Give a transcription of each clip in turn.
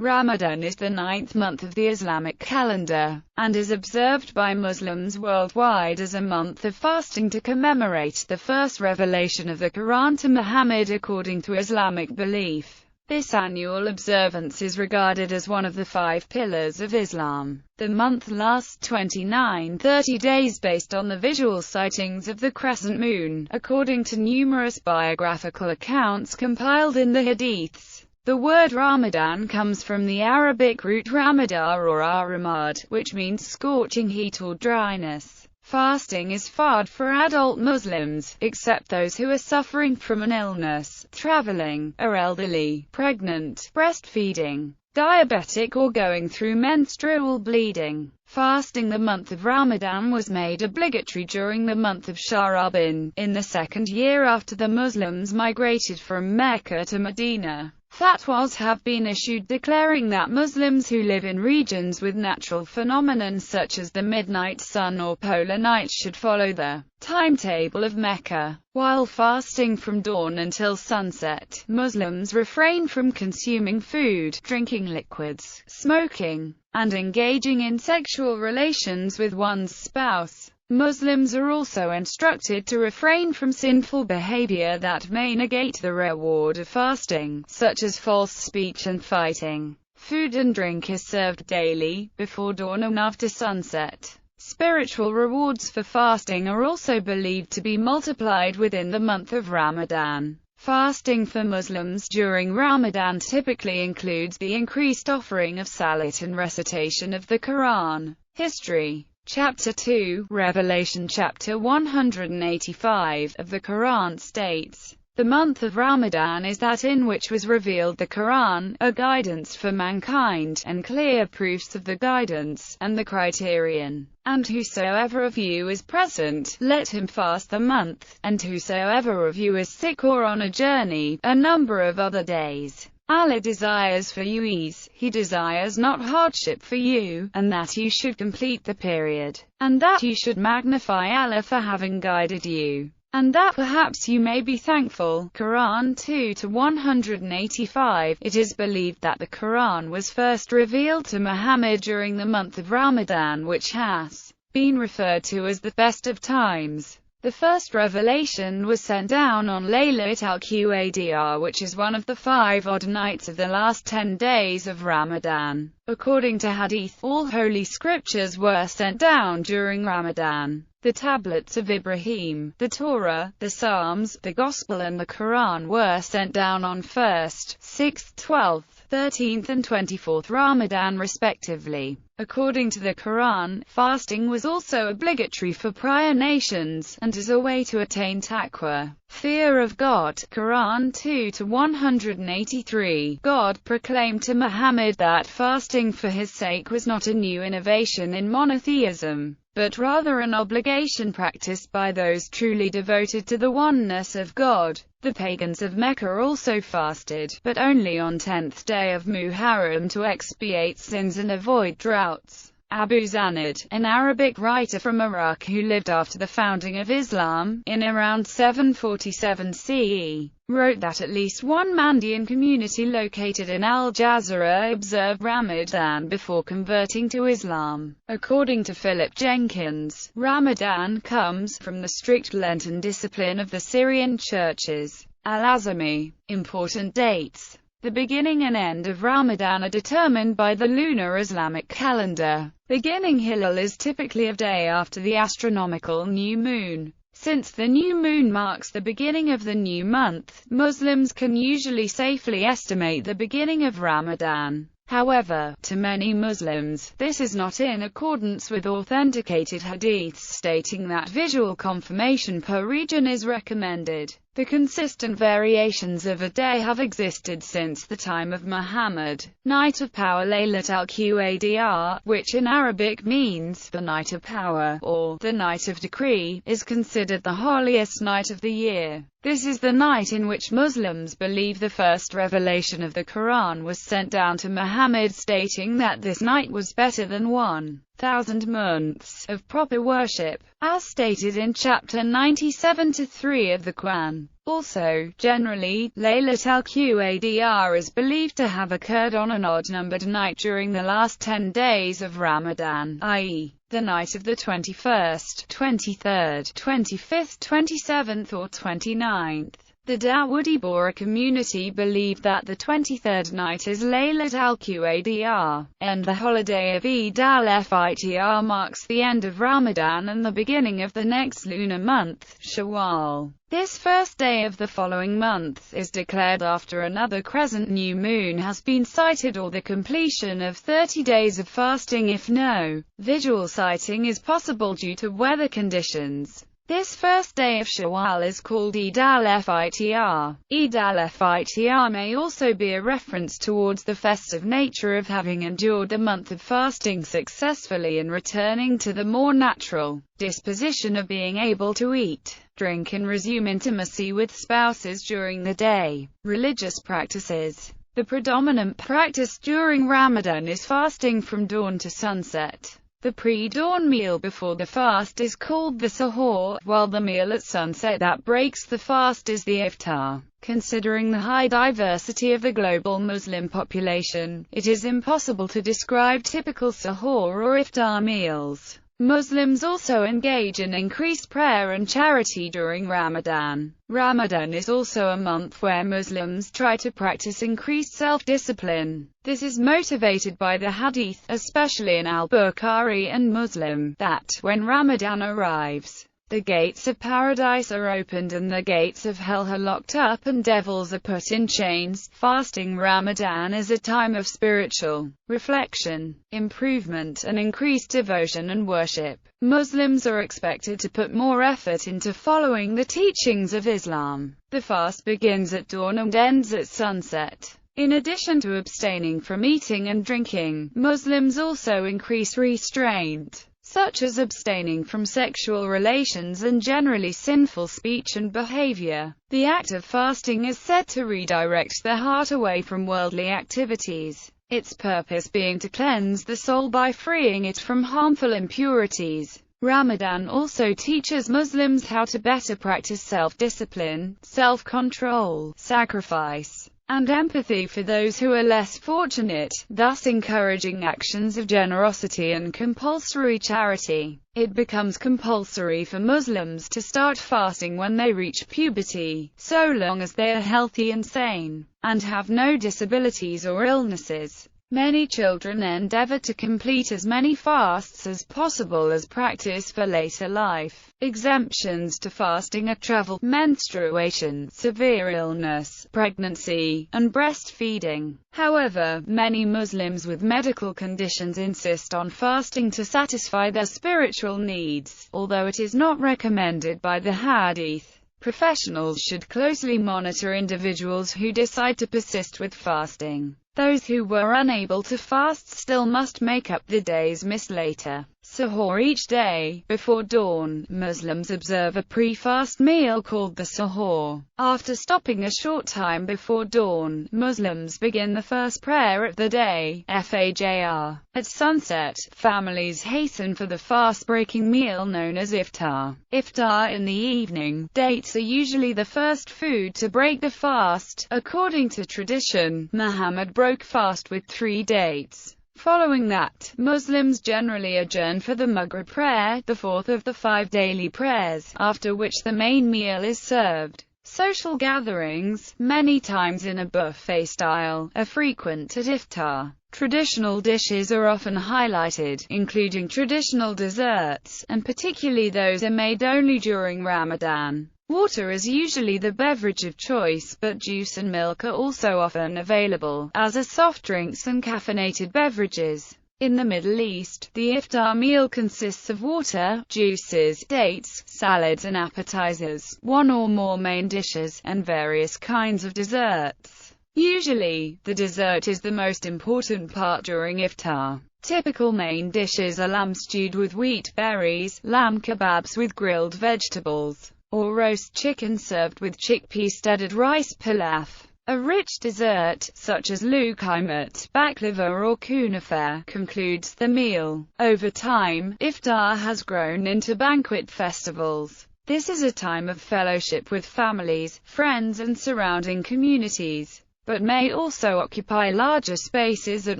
Ramadan is the ninth month of the Islamic calendar, and is observed by Muslims worldwide as a month of fasting to commemorate the first revelation of the Quran to Muhammad according to Islamic belief. This annual observance is regarded as one of the 5 pillars of Islam. The month lasts 29-30 days based on the visual sightings of the crescent moon, according to numerous biographical accounts compiled in the Hadiths. The word Ramadan comes from the Arabic root Ramadah or Aramad, which means scorching heat or dryness. Fasting is fard for adult Muslims, except those who are suffering from an illness, traveling, are elderly, pregnant, breastfeeding, diabetic or going through menstrual bleeding. Fasting the month of Ramadan was made obligatory during the month of Sha'ban, in the second year after the Muslims migrated from Mecca to Medina. Fatwas have been issued declaring that Muslims who live in regions with natural phenomena such as the midnight sun or polar night should follow the timetable of Mecca. While fasting from dawn until sunset, Muslims refrain from consuming food, drinking liquids, smoking, and engaging in sexual relations with one's spouse. Muslims are also instructed to refrain from sinful behavior that may negate the reward of fasting, such as false speech and fighting. Food and drink is served daily, before dawn and after sunset. Spiritual rewards for fasting are also believed to be multiplied within the month of Ramadan. Fasting for Muslims during Ramadan typically includes the increased offering of salat and recitation of the Quran. History. Chapter 2, Revelation Chapter 185 of the Quran states, "The month of Ramadan is that in which was revealed the Quran, a guidance for mankind, and clear proofs of the guidance, and the criterion. And whosoever of you is present, let him fast the month, and whosoever of you is sick or on a journey, a number of other days. Allah desires for you ease, He desires not hardship for you, and that you should complete the period, and that you should magnify Allah for having guided you, and that perhaps you may be thankful." Quran 2-185. It is believed that the Quran was first revealed to Muhammad during the month of Ramadan, which has been referred to as the best of times. The first revelation was sent down on Laylat al-Qadr, which is one of the 5 odd nights of the last 10 days of Ramadan. According to Hadith, all holy scriptures were sent down during Ramadan. The tablets of Ibrahim, the Torah, the Psalms, the Gospel and the Quran were sent down on 1st, 6th, 12th, 13th and 24th Ramadan respectively. According to the Quran, fasting was also obligatory for prior nations, and as a way to attain taqwa, fear of God. Quran 2-183. God proclaimed to Muhammad that fasting for his sake was not a new innovation in monotheism, but rather an obligation practiced by those truly devoted to the oneness of God. The pagans of Mecca also fasted, but only on 10th day of Muharram to expiate sins and avoid droughts. Abu Zanad, an Arabic writer from Iraq who lived after the founding of Islam, in around 747 CE, wrote that at least one Mandaean community located in Al-Jazira observed Ramadan before converting to Islam. According to Philip Jenkins, Ramadan comes from the strict Lenten discipline of the Syrian churches. Al-Azami. Important dates. The beginning and end of Ramadan are determined by the lunar Islamic calendar. Beginning Hilal is typically a day after the astronomical new moon. Since the new moon marks the beginning of the new month, Muslims can usually safely estimate the beginning of Ramadan. However, to many Muslims, this is not in accordance with authenticated hadiths stating that visual confirmation per region is recommended. The consistent variations of a day have existed since the time of Muhammad. Night of Power Laylat al-Qadr, which in Arabic means the night of power, or the night of decree, is considered the holiest night of the year. This is the night in which Muslims believe the first revelation of the Quran was sent down to Muhammad, stating that this night was better than one 1,000 months of proper worship, as stated in chapter 97-3 of the Quran. Also, generally, Laylat al-Qadr is believed to have occurred on an odd-numbered night during the last 10 days of Ramadan, i.e., the night of the 21st, 23rd, 25th, 27th or 29th. The Dawoodi Bohra community believe that the 23rd night is Laylat al-Qadr, and the holiday of Eid al-Fitr marks the end of Ramadan and the beginning of the next lunar month, Shawwal. This first day of the following month is declared after another crescent new moon has been sighted or the completion of 30 days of fasting if no visual sighting is possible due to weather conditions. This first day of Shawwal is called Eid al-Fitr. Eid al-Fitr may also be a reference towards the festive nature of having endured the month of fasting successfully and returning to the more natural disposition of being able to eat, drink and resume intimacy with spouses during the day. Religious practices. The predominant practice during Ramadan is fasting from dawn to sunset. The pre-dawn meal before the fast is called the sahur, while the meal at sunset that breaks the fast is the iftar. Considering the high diversity of the global Muslim population, it is impossible to describe typical sahur or iftar meals. Muslims also engage in increased prayer and charity during Ramadan. Ramadan is also a month where Muslims try to practice increased self-discipline. This is motivated by the hadith, especially in Al-Bukhari and Muslim, that when Ramadan arrives, the gates of paradise are opened and the gates of hell are locked up and devils are put in chains. Fasting Ramadan is a time of spiritual reflection, improvement and increased devotion and worship. Muslims are expected to put more effort into following the teachings of Islam. The fast begins at dawn and ends at sunset. In addition to abstaining from eating and drinking, Muslims also increase restraint, such as abstaining from sexual relations and generally sinful speech and behavior. The act of fasting is said to redirect the heart away from worldly activities, its purpose being to cleanse the soul by freeing it from harmful impurities. Ramadan also teaches Muslims how to better practice self-discipline, self-control, sacrifice, and empathy for those who are less fortunate, thus encouraging actions of generosity and compulsory charity. It becomes compulsory for Muslims to start fasting when they reach puberty, so long as they are healthy and sane, and have no disabilities or illnesses. Many children endeavor to complete as many fasts as possible as practice for later life. Exemptions to fasting are travel, menstruation, severe illness, pregnancy, and breastfeeding. However, many Muslims with medical conditions insist on fasting to satisfy their spiritual needs, although it is not recommended by the hadith. Professionals should closely monitor individuals who decide to persist with fasting. Those who were unable to fast still must make up the days missed later. Sahur. Each day, before dawn, Muslims observe a pre-fast meal called the sahur. After stopping a short time before dawn, Muslims begin the first prayer of the day, Fajr. At sunset, families hasten for the fast-breaking meal known as iftar. Iftar in the evening. Dates are usually the first food to break the fast. According to tradition, Muhammad broke fast with 3 dates. Following that, Muslims generally adjourn for the Maghrib prayer, the fourth of the 5 daily prayers, after which the main meal is served. Social gatherings, many times in a buffet style, are frequent at iftar. Traditional dishes are often highlighted, including traditional desserts, and particularly those are made only during Ramadan. Water is usually the beverage of choice, but juice and milk are also often available, as are soft drinks and caffeinated beverages. In the Middle East, the iftar meal consists of water, juices, dates, salads and appetizers, one or more main dishes, and various kinds of desserts. Usually, the dessert is the most important part during iftar. Typical main dishes are lamb stewed with wheat berries, lamb kebabs with grilled vegetables, or roast chicken served with chickpea studded rice pilaf. A rich dessert, such as luqaimat, baklava or kunafa, concludes the meal. Over time, iftar has grown into banquet festivals. This is a time of fellowship with families, friends and surrounding communities, but may also occupy larger spaces at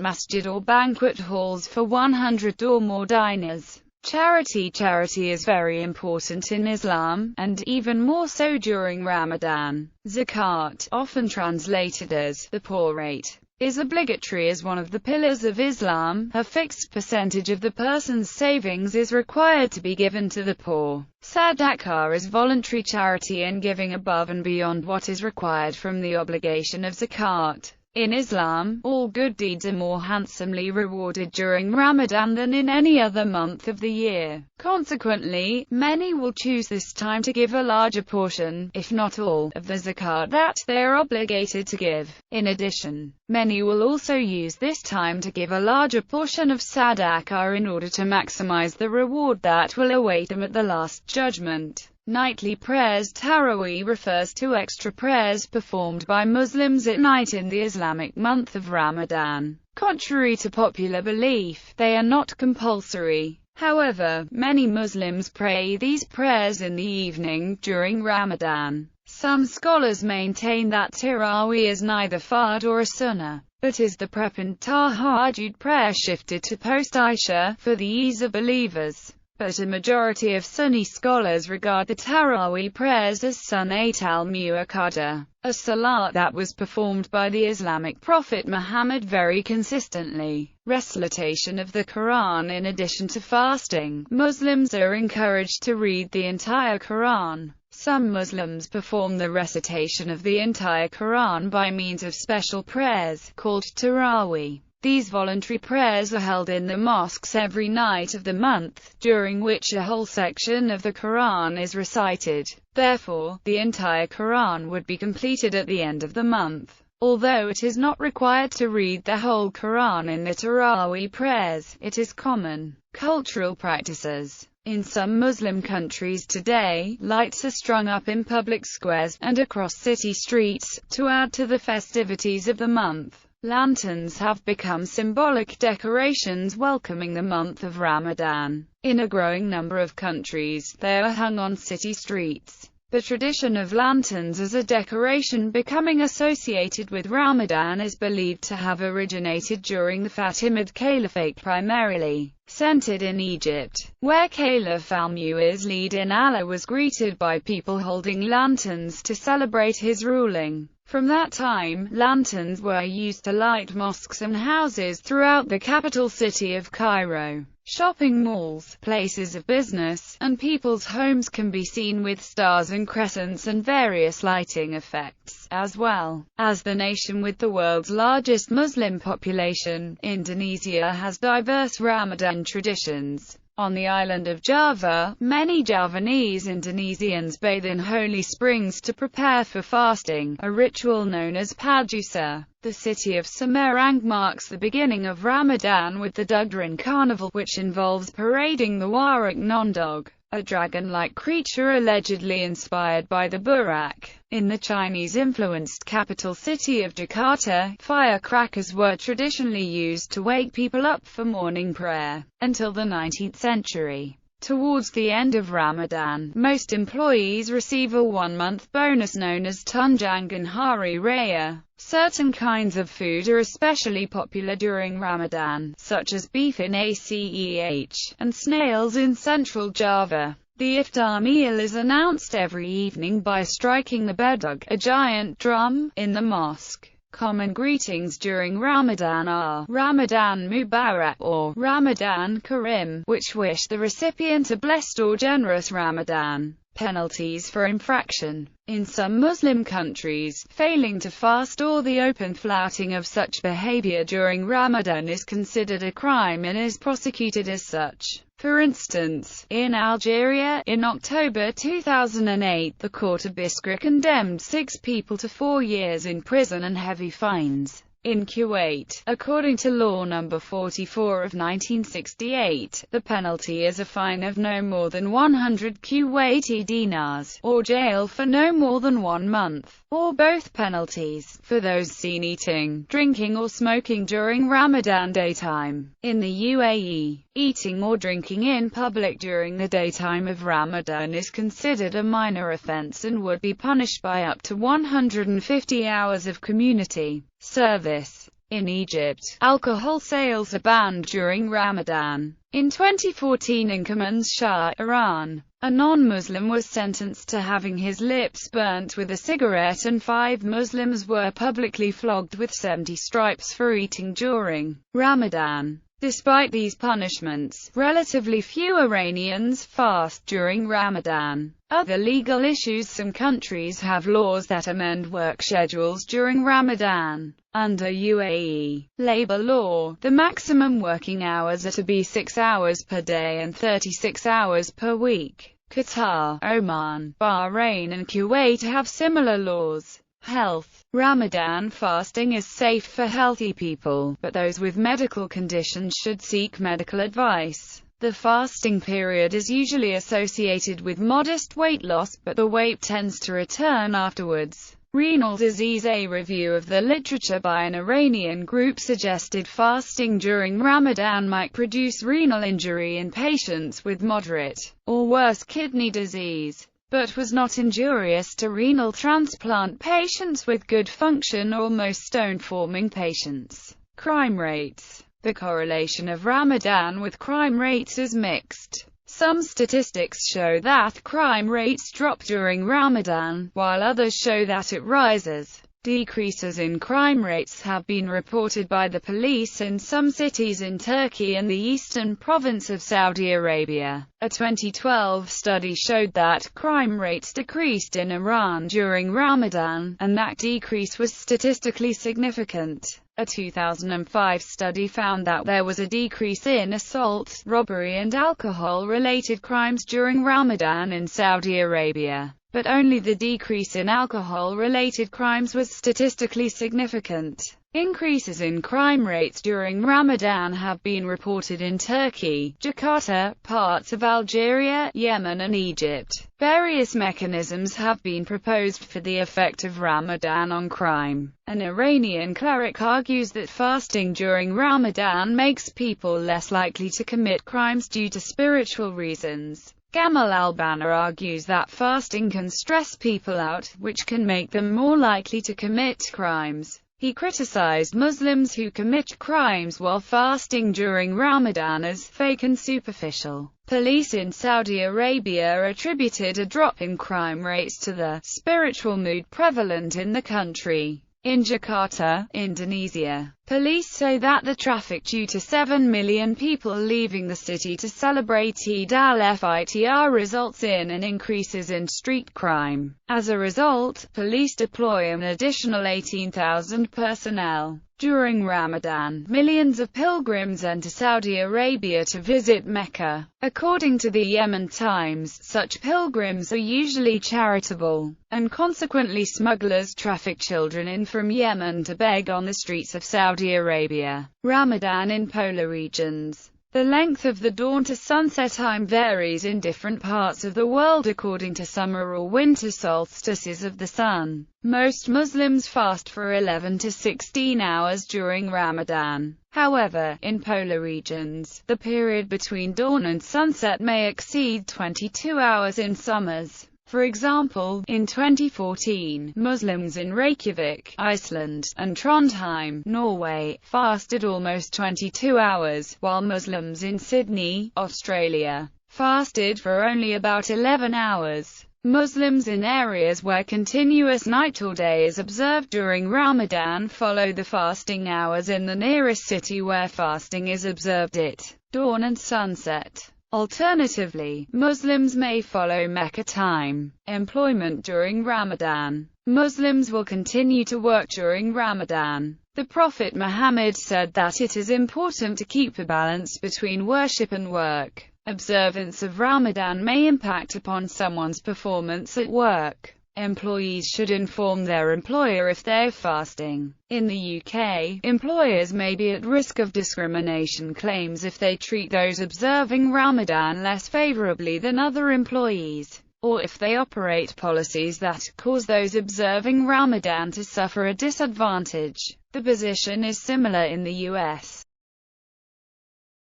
masjid or banquet halls for 100 or more diners. Charity is very important in Islam, and even more so during Ramadan. Zakat, often translated as the poor rate, is obligatory as one of the pillars of Islam. A fixed percentage of the person's savings is required to be given to the poor. Sadaqah is voluntary charity and giving above and beyond what is required from the obligation of zakat. In Islam, all good deeds are more handsomely rewarded during Ramadan than in any other month of the year. Consequently, many will choose this time to give a larger portion, if not all, of the zakat that they are obligated to give. In addition, many will also use this time to give a larger portion of sadaqah in order to maximize the reward that will await them at the Last Judgment. Nightly prayers. Tarawih refers to extra prayers performed by Muslims at night in the Islamic month of Ramadan. Contrary to popular belief, they are not compulsory. However, many Muslims pray these prayers in the evening during Ramadan. Some scholars maintain that Tarawih is neither fard or a sunnah, but is the prep and tahajjud prayer shifted to post-Isha, for the ease of believers. But a majority of Sunni scholars regard the Tarawih prayers as Sunnat al-Mu'akkada, a salat that was performed by the Islamic prophet Muhammad very consistently. Recitation of the Quran. In addition to fasting, Muslims are encouraged to read the entire Quran. Some Muslims perform the recitation of the entire Quran by means of special prayers, called Tarawih. These voluntary prayers are held in the mosques every night of the month, during which a whole section of the Quran is recited. Therefore, the entire Quran would be completed at the end of the month. Although it is not required to read the whole Quran in the Tarawih prayers, it is common. Cultural practices. In some Muslim countries today, lights are strung up in public squares, and across city streets, to add to the festivities of the month. Lanterns have become symbolic decorations welcoming the month of Ramadan. In a growing number of countries, they are hung on city streets. The tradition of lanterns as a decoration becoming associated with Ramadan is believed to have originated during the Fatimid Caliphate, primarily centered in Egypt, where Caliph al-Mu'izz Allah was greeted by people holding lanterns to celebrate his ruling. From that time, lanterns were used to light mosques and houses throughout the capital city of Cairo. Shopping malls, places of business, and people's homes can be seen with stars and crescents and various lighting effects. As well as the nation with the world's largest Muslim population, Indonesia has diverse Ramadan traditions. On the island of Java, many Javanese Indonesians bathe in holy springs to prepare for fasting, a ritual known as Padusa. The city of Semarang marks the beginning of Ramadan with the Dugderan Carnival, which involves parading the Warak Nondog, a dragon-like creature allegedly inspired by the Burak. In the Chinese-influenced capital city of Jakarta, firecrackers were traditionally used to wake people up for morning prayer. Until the 19th century. Towards the end of Ramadan, most employees receive a one-month bonus known as Tunjangan Hari Raya. Certain kinds of food are especially popular during Ramadan, such as beef in Aceh, and snails in central Java. The iftar meal is announced every evening by striking the bedug, a giant drum, in the mosque. Common greetings during Ramadan are Ramadan Mubarak or Ramadan Karim, which wish the recipient a blessed or generous Ramadan. Penalties for infraction. In some Muslim countries, failing to fast or the open flouting of such behavior during Ramadan is considered a crime and is prosecuted as such. For instance, in Algeria, in October 2008, the court of Biskra condemned 6 people to 4 years in prison and heavy fines. In Kuwait, according to Law No. 44 of 1968, the penalty is a fine of no more than 100 Kuwaiti dinars, or jail for no more than 1 month, or both penalties, for those seen eating, drinking or smoking during Ramadan daytime. In the UAE, eating or drinking in public during the daytime of Ramadan is considered a minor offense and would be punished by up to 150 hours of community service. In Egypt, alcohol sales are banned during Ramadan. In 2014 in Kermanshah, Iran, a non-Muslim was sentenced to having his lips burnt with a cigarette, and 5 Muslims were publicly flogged with 70 stripes for eating during Ramadan. Despite these punishments, relatively few Iranians fast during Ramadan. Other legal issues: some countries have laws that amend work schedules during Ramadan. Under UAE labor law, the maximum working hours are to be 6 hours per day and 36 hours per week. Qatar, Oman, Bahrain and Kuwait have similar laws. Health. Ramadan fasting is safe for healthy people, but those with medical conditions should seek medical advice. The fasting period is usually associated with modest weight loss, but the weight tends to return afterwards. Renal disease. A review of the literature by an Iranian group suggested fasting during Ramadan might produce renal injury in patients with moderate or worse kidney disease, but was not injurious to renal transplant patients with good function or most stone-forming patients. Crime rates. The correlation of Ramadan with crime rates is mixed. Some statistics show that crime rates drop during Ramadan, while others show that it rises. Decreases in crime rates have been reported by the police in some cities in Turkey and the eastern province of Saudi Arabia. A 2012 study showed that crime rates decreased in Iran during Ramadan, and that decrease was statistically significant. A 2005 study found that there was a decrease in assault, robbery and alcohol-related crimes during Ramadan in Saudi Arabia, but only the decrease in alcohol-related crimes was statistically significant. Increases in crime rates during Ramadan have been reported in Turkey, Jakarta, parts of Algeria, Yemen and Egypt. Various mechanisms have been proposed for the effect of Ramadan on crime. An Iranian cleric argues that fasting during Ramadan makes people less likely to commit crimes due to spiritual reasons. Gamal al-Banna argues that fasting can stress people out, which can make them more likely to commit crimes. He criticized Muslims who commit crimes while fasting during Ramadan as fake and superficial. Police in Saudi Arabia attributed a drop in crime rates to the spiritual mood prevalent in the country. In Jakarta, Indonesia, police say that the traffic due to 7 million people leaving the city to celebrate Eid al-Fitr results in an increases in street crime. As a result, police deploy an additional 18,000 personnel. During Ramadan, millions of pilgrims enter Saudi Arabia to visit Mecca. According to the Yemen Times, such pilgrims are usually charitable, and consequently smugglers traffic children in from Yemen to beg on the streets of Saudi Arabia. Ramadan in polar regions. The length of the dawn to sunset time varies in different parts of the world according to summer or winter solstices of the sun. Most Muslims fast for 11 to 16 hours during Ramadan. However, in polar regions, the period between dawn and sunset may exceed 22 hours in summers. For example, in 2014, Muslims in Reykjavik, Iceland, and Trondheim, Norway, fasted almost 22 hours, while Muslims in Sydney, Australia, fasted for only about 11 hours. Muslims in areas where continuous night or day is observed during Ramadan follow the fasting hours in the nearest city where fasting is observed at dawn and sunset. Alternatively, Muslims may follow Mecca time. Employment during Ramadan. Muslims will continue to work during Ramadan. The Prophet Muhammad said that it is important to keep a balance between worship and work. Observance of Ramadan may impact upon someone's performance at work. Employees should inform their employer if they're fasting. In the UK, employers may be at risk of discrimination claims if they treat those observing Ramadan less favourably than other employees, or if they operate policies that cause those observing Ramadan to suffer a disadvantage. The position is similar in the US.